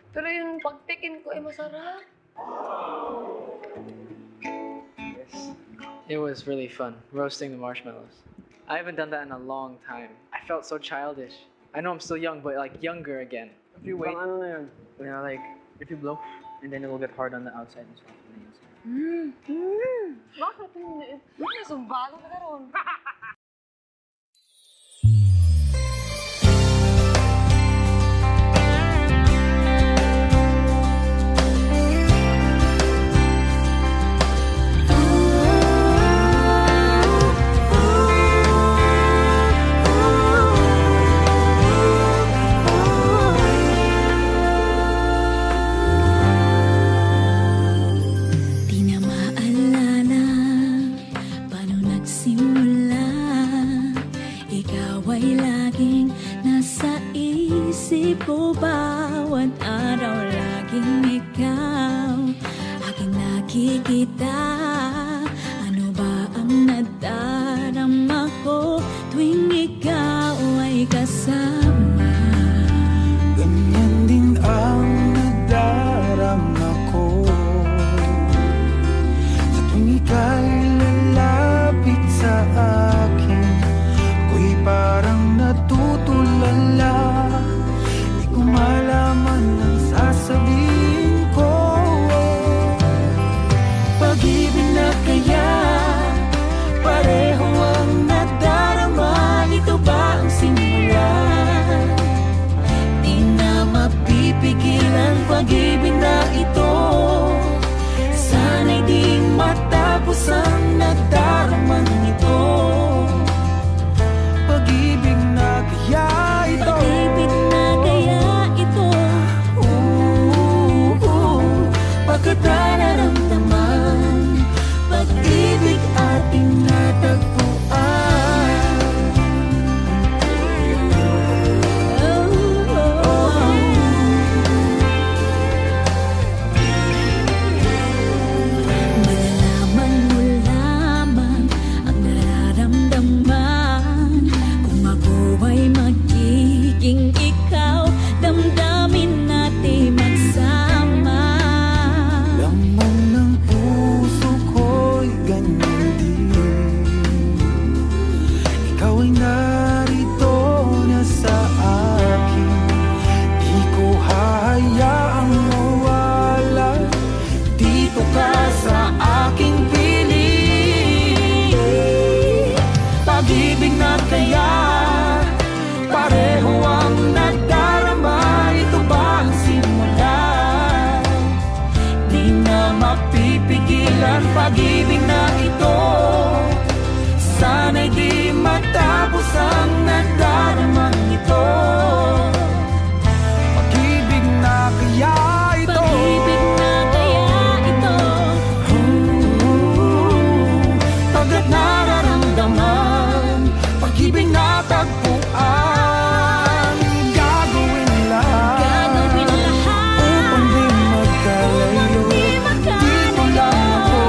Pero yung pagtikim ko ay masarap. Yes. It was really fun, roasting the marshmallows. I haven't done that in a long time. I felt so childish. I know I'm still young, but like younger again. If you wait, Ano na yun? you know, like if you blow, and then it will get hard on the outside and soft on the inside. Bakit hindi? Sumbalo na karoon. Di na maalala paano nagsimula. Ikaw ay laging nasa isip ko. Bawat araw laging ikaw aking nakikita. Ano ba ang nadarama ko tuwing ikaw ay kasama? Ganyan din ang nadarama ko sa tuwing ika'y lalapit sa akin. Ako'y parang natutulala, di ko malaman ang sasabihin ko. Pag-ibig na kaya pareho ang nadarama. Ito ba ang simula? Di na mapipigilan pag-ibig na ito. Sana'y di matapos ang nadaramang ito. Pag-ibig na kaya ito. Pag-ibig na kaya ito. Pagkatararamdaman, pag-ibig ating natagpuan. Malalaman mo lamang ang nararamdaman. Kung ako ay magiging ikaw, damdamin natin magsama. Laman ng puso ko'y ganyan din. Ikaw ay narito na sa akin. Di ko hahayaang mawala. Dito ka sa aking piling. Pag-ibig na kaya pareho ang nadarama. Ito ba ang simula? Di na mapipigilan pag-ibig na ito. Sana'y di matapos ang nadaramang ito. Pag-ibig na kaya ito. Pag-ibig na kaya ito. Pagkat nararamdaman, pag-ibig na tagpuan. Gagawin lahat upang di magkalayo. Dito lang ako,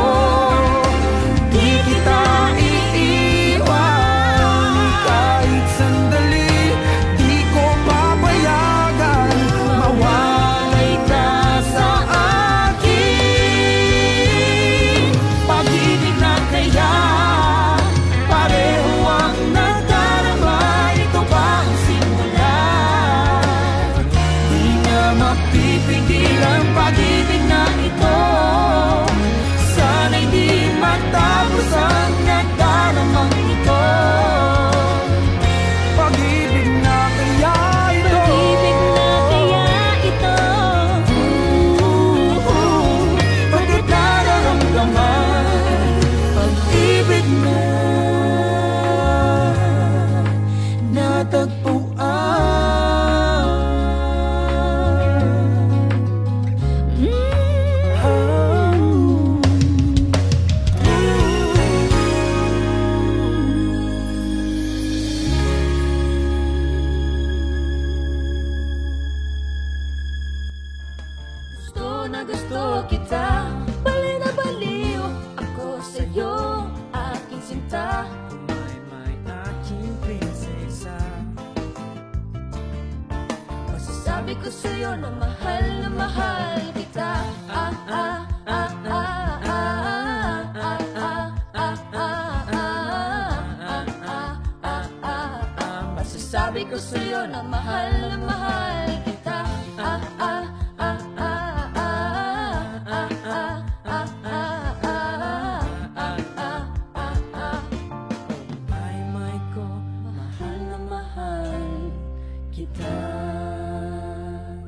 di kita iiwan. Kahit sandali, di ko papayagan. Mawalay ka sa akin. Pag-ibig na kaya pareho ang nadarama. Ito ba ang simula? Di na mapipigilan pag-ibig na ito. Sana'y di matapos ang nadaramang ito. Pag-ibig na kaya ito. Pag-ibig na kaya ito. Pagkat nararamdaman, pag-ibig na Gusto na gusto kita. Baliw na baliw ako sa'yo, aking sinta. may aking prinsesa. Masasabi Masasabi ko sa'yo na mahal kita. Ah, ah, ah, ah, ah, ah, ah, ah, ah, ah, ah, ah, ah. Masasabi ko sa'yo na mahal